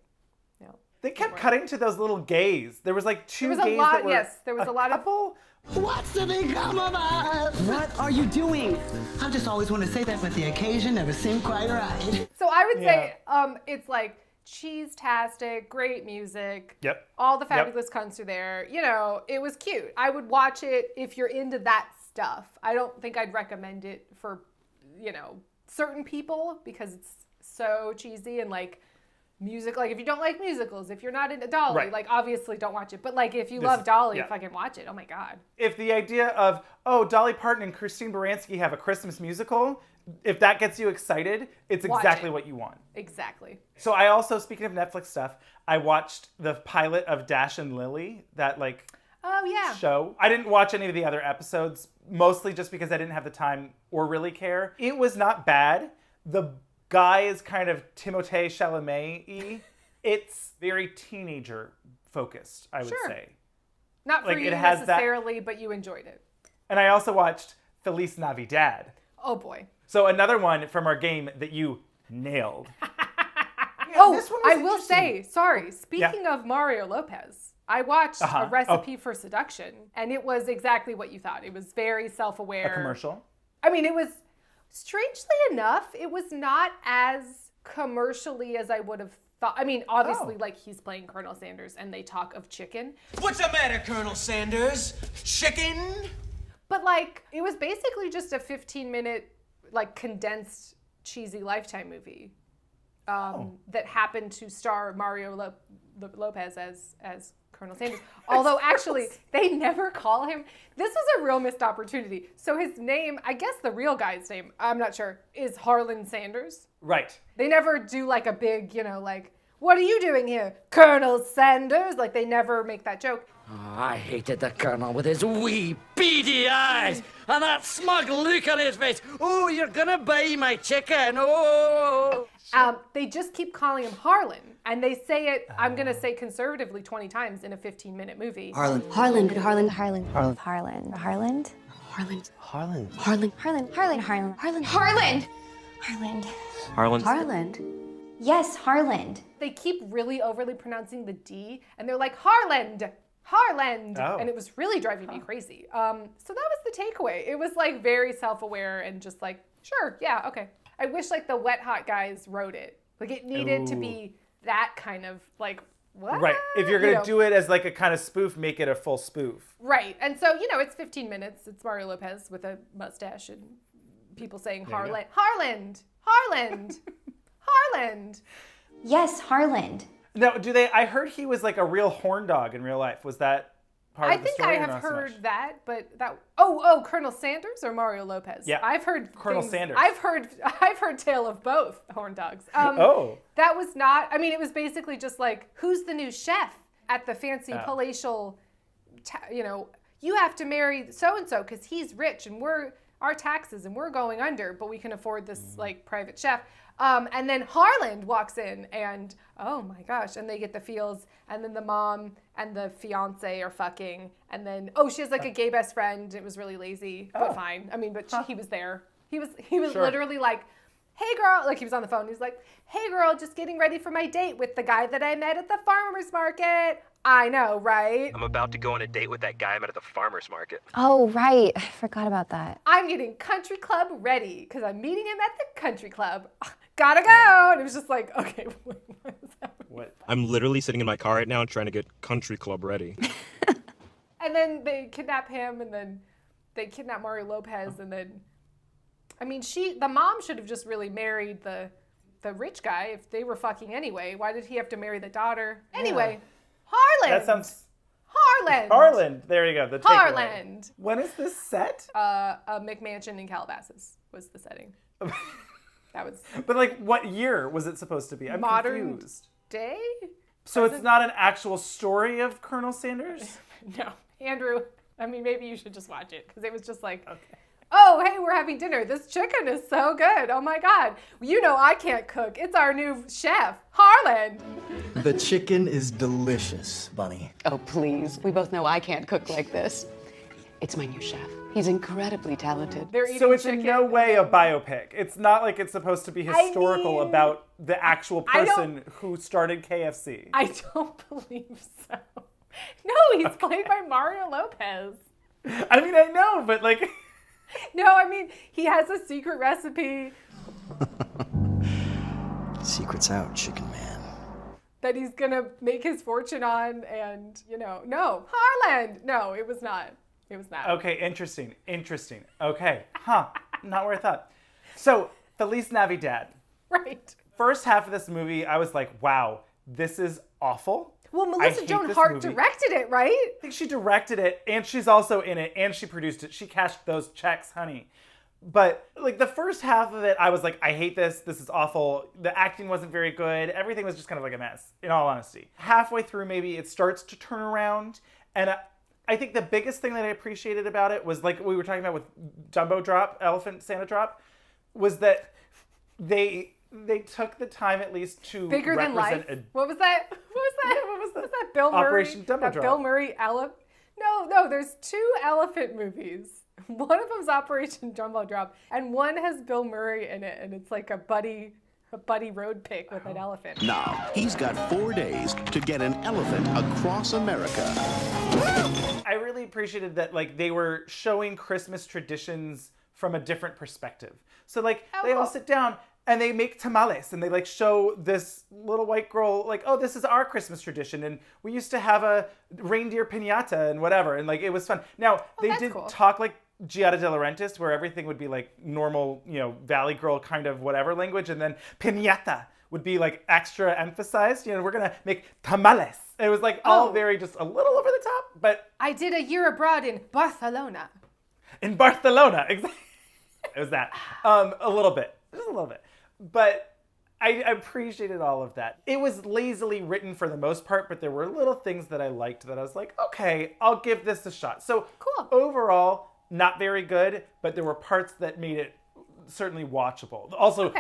They kept cutting to those little gays. There was like two gays that were there was a lot couple. What's the become of us? What are you doing? I just always want to say that, but the occasion never seemed quite right. So I would say it's like cheese-tastic, great music. Yep. All the fabulous cunts are there. It was cute. I would watch it if you're into that stuff. I don't think I'd recommend it for, certain people because it's so cheesy and like music. Like if you don't like musicals, if you're not into Dolly, like obviously don't watch it. But like if you love Dolly, fucking watch it. Oh my God. If the idea of, Dolly Parton and Christine Baranski have a Christmas musical, if that gets you excited, it's exactly what you want. Exactly. So I also, speaking of Netflix stuff, I watched the pilot of Dash and Lily, that like show. I didn't watch any of the other episodes, mostly just because I didn't have the time or really care. It was not bad. The guy is kind of Timothée Chalamet-y. It's very teenager focused, I would say. Not for you necessarily, but you enjoyed it. And I also watched Feliz NaviDAD. Oh boy. So another one from our game that you nailed. I will say, sorry, speaking of Mario Lopez, I watched A Recipe for Seduction, and it was exactly what you thought. It was very self-aware. A commercial? I mean, it was, strangely enough, it was not as commercially as I would have thought. I mean, obviously, like, he's playing Colonel Sanders, and they talk of chicken. What's the matter, Colonel Sanders? Chicken? But, like, it was basically just a 15-minute, like, condensed, cheesy Lifetime movie that happened to star Mario Lopez as Colonel Sanders. Although, actually, they never call him. This was a real missed opportunity. So his name, I guess the real guy's name, I'm not sure, is Harlan Sanders. Right. They never do, like, a big, like, what are you doing here, Colonel Sanders? Like, they never make that joke. Oh, I hated the Colonel with his wee beady eyes and that smug look on his face. Oh, you're gonna buy my chicken. Oh. They just keep calling him Harlan, and they say it, I'm gonna say conservatively 20 times in a 15-minute movie. Harlan. Harlan. Harlan. Harlan. Harlan. Harlan. Harlan. Harlan. Harlan. Harlan. Harlan. Harlan. Harlan. Harlan. Harlan. Harlan. Harlan. Yes, Harlan. They keep really overly pronouncing the D, and they're like, Harland. Harland. And it was really driving me crazy. So that was the takeaway. It was like very self-aware and just like, sure, yeah, okay. I wish like the Wet Hot guys wrote it. Like it needed to be that kind of like, what? Right. If you're going to do it as like a kind of spoof, make it a full spoof. Right. And so, it's 15 minutes. It's Mario Lopez with a mustache and people saying Harland. Harland. Harland. Harland. Yes, Harland. Now, I heard he was like a real horn dog in real life. Was that part of the story? I think I have heard that, but Colonel Sanders or Mario Lopez? Yeah. I've heard Colonel Sanders. I've heard tale of both horn dogs. That was not, it was basically just like, who's the new chef at the fancy palatial, you have to marry so-and-so because he's rich and our taxes and we're going under, but we can afford this like private chef. And then Harland walks in and, oh my gosh, and they get the feels, and then the mom and the fiance are fucking, and then, she has like a gay best friend. It was really lazy, but fine. I mean, but he was there. He was Sure. literally like, hey girl, like he was on the phone. He's like, hey girl, just getting ready for my date with the guy that I met at the farmer's market. I know, right? I'm about to go on a date with that guy I met at the farmer's market. Oh, right. I forgot about that. I'm getting country club ready because I'm meeting him at the country club. Gotta go. And it was just like, okay, what is that? What? I'm literally sitting in my car right now and trying to get country club ready. And then they kidnap him, and then they kidnap Mario Lopez, and then, I mean, the mom should have just really married the rich guy if they were fucking anyway. Why did he have to marry the daughter? Anyway, Harland. That sounds... Harland. Harland. There you go. The takeaway. Harland. When is this set? A McMansion in Calabasas was the setting. That was... But like, what year was it supposed to be? I'm modern confused. Day? So it's not an actual story of Colonel Sanders? No. Andrew, I mean, maybe you should just watch it, because it was just like, oh, hey, we're having dinner. This chicken is so good. Oh my God. You know I can't cook. It's our new chef, Harland. The chicken is delicious, Bunny. Oh, please. We both know I can't cook like this. It's my new chef. He's incredibly talented. So it's in no way a biopic. It's not like it's supposed to be historical about the actual person who started KFC. I don't believe so. No, he's played by Mario Lopez. I mean, I know, but like... No, I mean, he has a secret recipe. Secret's out, chicken man. That he's gonna make his fortune on, and, no, Harland. No, it was not. It was not. Okay, interesting. Okay, not where I thought. So, Feliz NaviDAD. Right. First half of this movie, I was like, wow, this is awful. Well, Melissa Joan Hart directed it, right? I think she directed it, and she's also in it, and she produced it. She cashed those checks, honey. But, like, the first half of it, I was like, I hate this. This is awful. The acting wasn't very good. Everything was just kind of like a mess, in all honesty. Halfway through, maybe, it starts to turn around, and I think the biggest thing that I appreciated about it was, like we were talking about with Dumbo Drop, Elephant Santa Drop, was that they took the time at least to Bigger than life. What was that? What was that? Bill Murray. Operation Dumbo Drop. Bill Murray elephant. No. There's 2 elephant movies. One of them's Operation Dumbo Drop, and one has Bill Murray in it, and it's like a buddy road pick with an elephant. Now he's got 4 days to get an elephant across America. I really appreciated that, like, they were showing Christmas traditions from a different perspective. So, like, they all sit down and they make tamales, and they, like, show this little white girl, like, oh, this is our Christmas tradition, and we used to have a reindeer piñata and whatever, and, like, it was fun. Now, they did talk like Giada De Laurentiis, where everything would be, like, normal, Valley Girl kind of whatever language, and then piñata would be, like, extra emphasized. We're going to make tamales. It was, like, all very just a little over the top, but... I did a year abroad in Barcelona. In Barcelona, exactly. It was that. A little bit. Just a little bit. But I appreciated all of that. It was lazily written for the most part, but there were little things that I liked that I was like, okay, I'll give this a shot. So cool. Overall, not very good, but there were parts that made it certainly watchable. Also,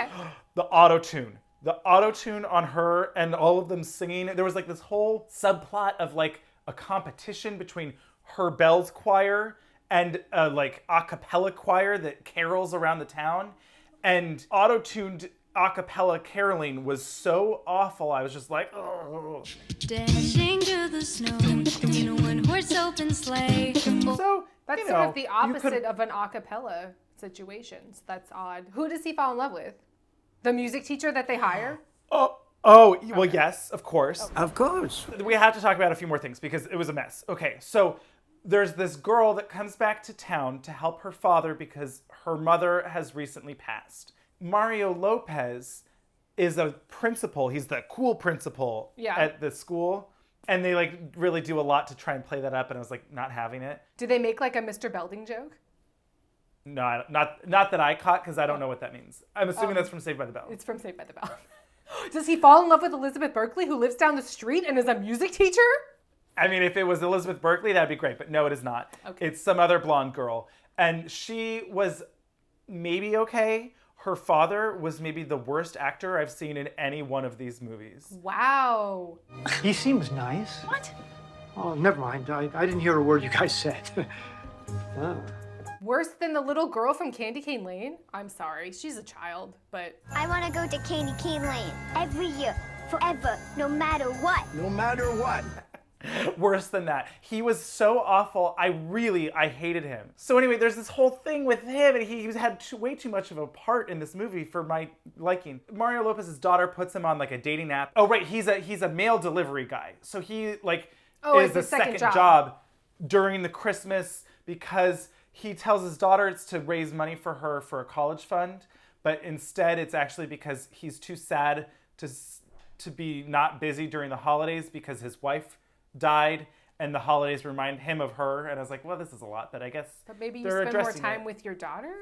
the auto-tune. The auto-tune on her and all of them singing. There was like this whole subplot of like a competition between her bells choir and like a cappella choir that carols around the town. And auto-tuned a cappella caroling was so awful. I was just like, oh. Dashing through the snow in a one-horse open sleigh. So, that's sort of the opposite of an a cappella situation. So that's odd. Who does he fall in love with? The music teacher that they hire? Well, yes, of course. Of course. We have to talk about a few more things because it was a mess. Okay, so there's this girl that comes back to town to help her father because her mother has recently passed. Mario Lopez is a principal. He's the cool principal at the school. And they like really do a lot to try and play that up. And I was like, not having it. Do they make like a Mr. Belding joke? No, not that I caught because I don't know what that means. I'm assuming that's from Saved by the Bell. It's from Saved by the Bell. Does he fall in love with Elizabeth Berkley, who lives down the street and is a music teacher? I mean, if it was Elizabeth Berkley, that'd be great, but no, it is not. Okay. It's some other blonde girl. And she was maybe okay. Her father was maybe the worst actor I've seen in any one of these movies. Wow. He seems nice. What? Oh, never mind. I didn't hear a word you guys said. Oh. Worse than the little girl from Candy Cane Lane? I'm sorry, she's a child, but... I want to go to Candy Cane Lane every year, forever, no matter what. No matter what. Worse than that. He was so awful. I hated him. So anyway, there's this whole thing with him, and he had way too much of a part in this movie for my liking. Mario Lopez's daughter puts him on like a dating app. Oh right, he's a mail delivery guy. So he like is the second job during the Christmas because he tells his daughter it's to raise money for her for a college fund, but instead it's actually because he's too sad to be not busy during the holidays because his wife died and the holidays remind him of her. And I was like, well, this is a lot, but I guess But maybe you they're spend more addressing time it. with your daughter?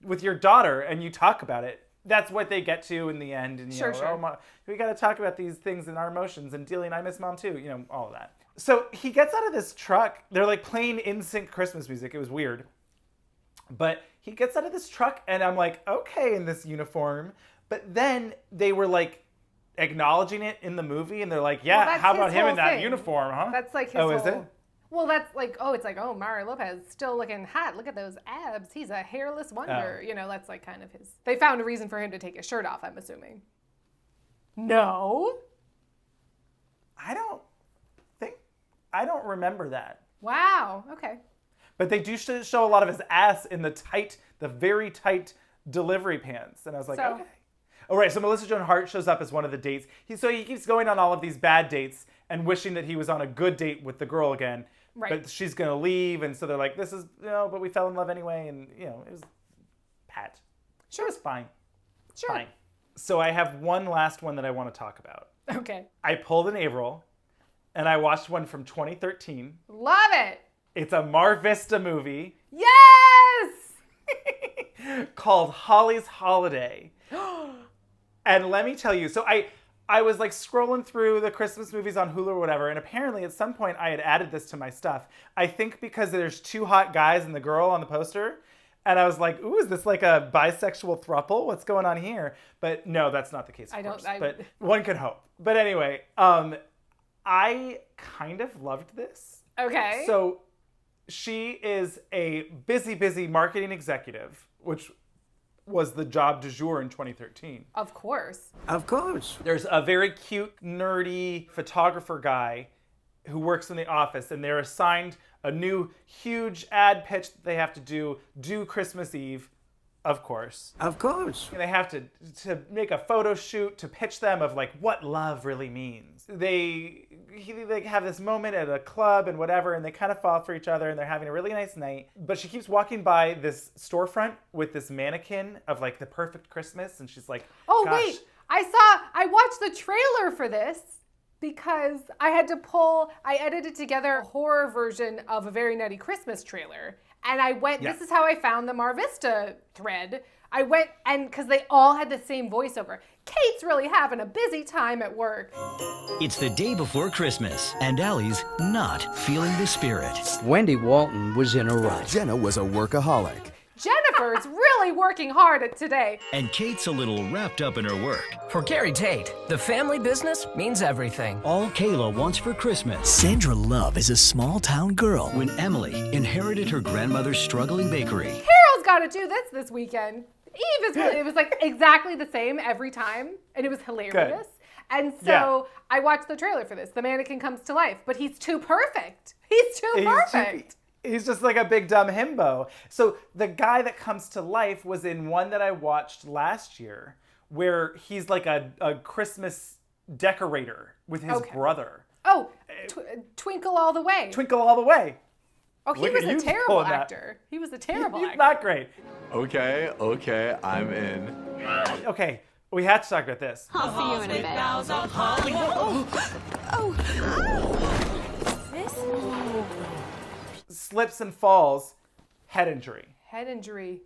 With your daughter and you talk about it. That's what they get to in the end. And Sure. Oh, we got to talk about these things and our emotions and dealing. I miss mom too. All of that. So he gets out of this truck. They're like playing in-sync Christmas music. It was weird. But he gets out of this truck and I'm like, okay, in this uniform. But then they were like acknowledging it in the movie and they're like, yeah, Well, how about his him in whole that thing. uniform, huh? That's like his Oh, whole... is it? Well, that's like, oh, Mario Lopez still looking hot. Look at those abs. He's a hairless wonder. Oh. That's like kind of his... They found a reason for him to take his shirt off, I'm assuming. No? I don't remember that. Wow, okay. But they do show a lot of his ass in the very tight delivery pants. And I was like, okay. All right, so Melissa Joan Hart shows up as one of the dates. He keeps going on all of these bad dates and wishing that he was on a good date with the girl again. Right. But she's going to leave. And so they're like, this is, but we fell in love anyway. And, it was pat. Sure. It was fine. Sure. Fine. So I have one last one that I want to talk about. Okay. I pulled an Avaryl and I watched one from 2013. Love it. It's a Mar Vista movie. Yes! Called Holly's Holiday. And let me tell you, so I was like scrolling through the Christmas movies on Hulu or whatever, and apparently at some point I had added this to my stuff. I think because there's two hot guys and the girl on the poster, and I was like, ooh, is this like a bisexual throuple? What's going on here? But no, that's not the case, of course. But one could hope. But anyway, I kind of loved this. Okay. So she is a busy marketing executive, which was the job du jour in 2013. Of course. Of course. There's a very cute, nerdy photographer guy who works in the office, and they're assigned a new huge ad pitch that they have to do Christmas Eve, of course. Of course. And they have to make a photo shoot to pitch them of like what love really means. They have this moment at a club and whatever, and they kind of fall for each other and they're having a really nice night. But she keeps walking by this storefront with this mannequin of like the perfect Christmas, and she's like, oh, gosh. wait, I watched the trailer for this because I edited together a horror version of A Very Nutty Christmas trailer. And I went, This is how I found the Mar Vista thread. I went, and because they all had the same voiceover. Kate's really having a busy time at work. It's the day before Christmas, and Allie's not feeling the spirit. Wendy Walton was in a rut. Jenna was a workaholic. Jennifer's really working hard at today. And Kate's a little wrapped up in her work. For Carrie Tate, the family business means everything. All Kayla wants for Christmas. Sandra Love is a small-town girl. When Emily inherited her grandmother's struggling bakery. Harold's got to do this weekend. It was like exactly the same every time, and it was hilarious. Good. And so I watched the trailer for this. The mannequin comes to life, but he's too perfect. He's too perfect. He's just like a big dumb himbo. So the guy that comes to life was in one that I watched last year where he's like a Christmas decorator with his brother. Oh, Twinkle All the Way. Twinkle All the Way. Oh, he was a terrible actor. He was a terrible actor. He's not great. Okay, I'm in. Okay, we had to talk about this. I'll see you in a bit. Slips and falls, head injury. Head injury.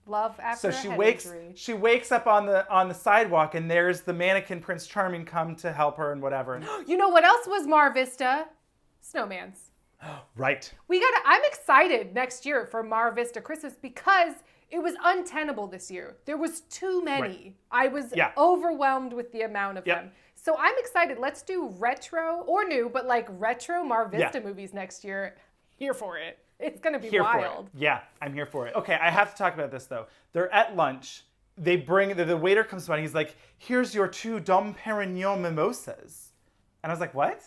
Love after So a head injury. she wakes up on the sidewalk, and there's the mannequin Prince Charming come to help her and whatever. You know what else was Mar Vista? snowmans. Right. I'm excited next year for Mar Vista Christmas because it was untenable this year. There was too many. Right. I was overwhelmed with the amount of them. So I'm excited. Let's do retro or new, but like retro Mar Vista movies next year. Here for it. It's going to be wild. Yeah, I'm here for it. Okay, I have to talk about this though. They're at lunch. They bring, the waiter comes by and he's like, here's your 2 Dom Perignon mimosas. And I was like, what?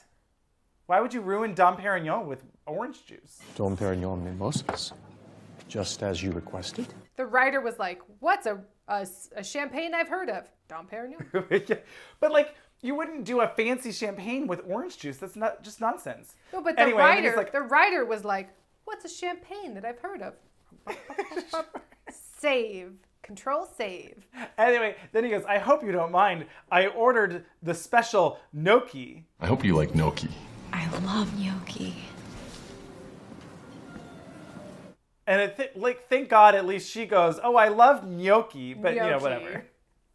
Why would you ruin Dom Perignon with orange juice? Dom Perignon mimosas, just as you requested. The writer was like, what's a champagne I've heard of? Dom Perignon. But like, you wouldn't do a fancy champagne with orange juice. That's not just nonsense. No, but the writer was like, what's a champagne that I've heard of? Save. Control save. Anyway, then he goes, I hope you don't mind. I ordered the special gnocchi. I hope you like gnocchi. I love gnocchi. And thank God at least she goes, oh, I love gnocchi. But, you know, whatever.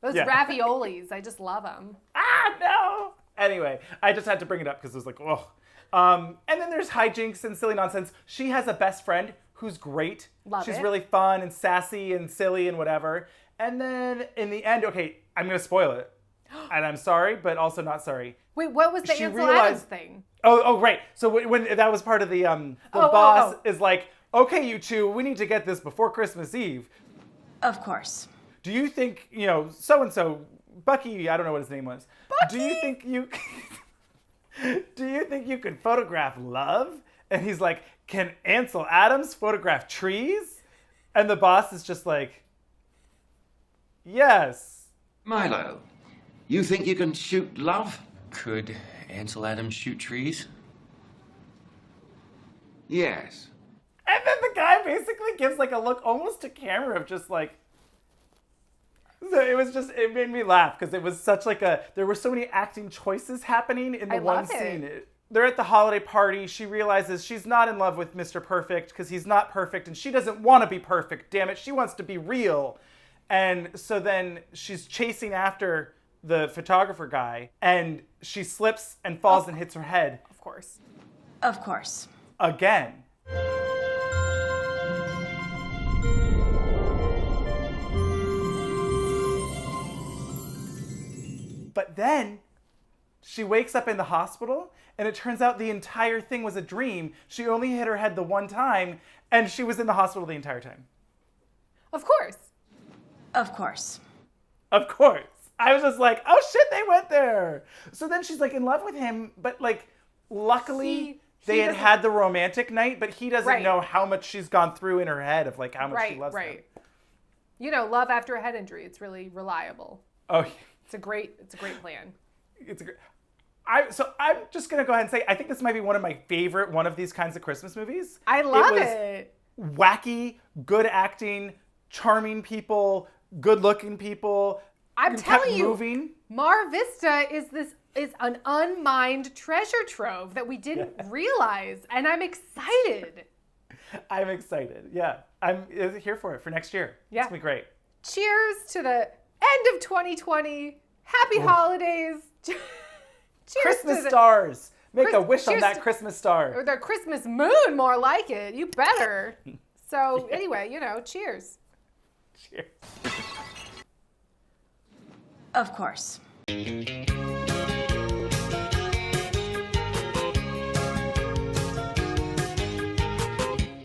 Those raviolis, I just love them. Ah, no! Anyway, I just had to bring it up because it was like, oh. And then there's hijinks and silly nonsense. She has a best friend who's great. She's really fun and sassy and silly and whatever. And then in the end, okay, I'm going to spoil it. And I'm sorry, but also not sorry. Wait, what was the Ansel Adams thing? Oh, right. So when that was part of the boss is like, okay, you two, we need to get this before Christmas Eve. Of course. Do you think, so-and-so, Bucky, I don't know what his name was. Bucky? Do you think you could photograph love? And he's like, can Ansel Adams photograph trees? And the boss is just like, yes. Milo, you think you can shoot love? Could Ansel Adams shoot trees? Yes. And then the guy basically gives like a look almost to camera of just like, so it made me laugh because it was such like there were so many acting choices happening in the one scene. They're at the holiday party. She realizes she's not in love with Mr. Perfect because he's not perfect and she doesn't want to be perfect. Damn it. She wants to be real. And so then she's chasing after the photographer guy and she slips and falls and hits her head. Of course. Of course. Again. But then she wakes up in the hospital and it turns out the entire thing was a dream. She only hit her head the one time and she was in the hospital the entire time. Of course. Of course. Of course. I was just like, oh shit, they went there. So then she's like in love with him, but like luckily they had the romantic night, but he doesn't know how much she's gone through in her head of like how much she loves him. You know, love after a head injury. It's really reliable. Oh yeah. It's a great plan. So I'm just gonna go ahead and say I think this might be one of my favorite one of these kinds of Christmas movies. I love it. Wacky, good acting, charming people, good-looking people. I'm telling you, Mar Vista is an unmined treasure trove that we didn't realize, and I'm excited. I'm excited. Yeah, I'm here for it for next year. Yeah, it's gonna be great. Cheers to the end of 2020. Happy holidays. Cheers Christmas stars. Make a wish on that Christmas star. Or the Christmas moon, more like it. You better. So anyway, cheers. Cheers. Of course.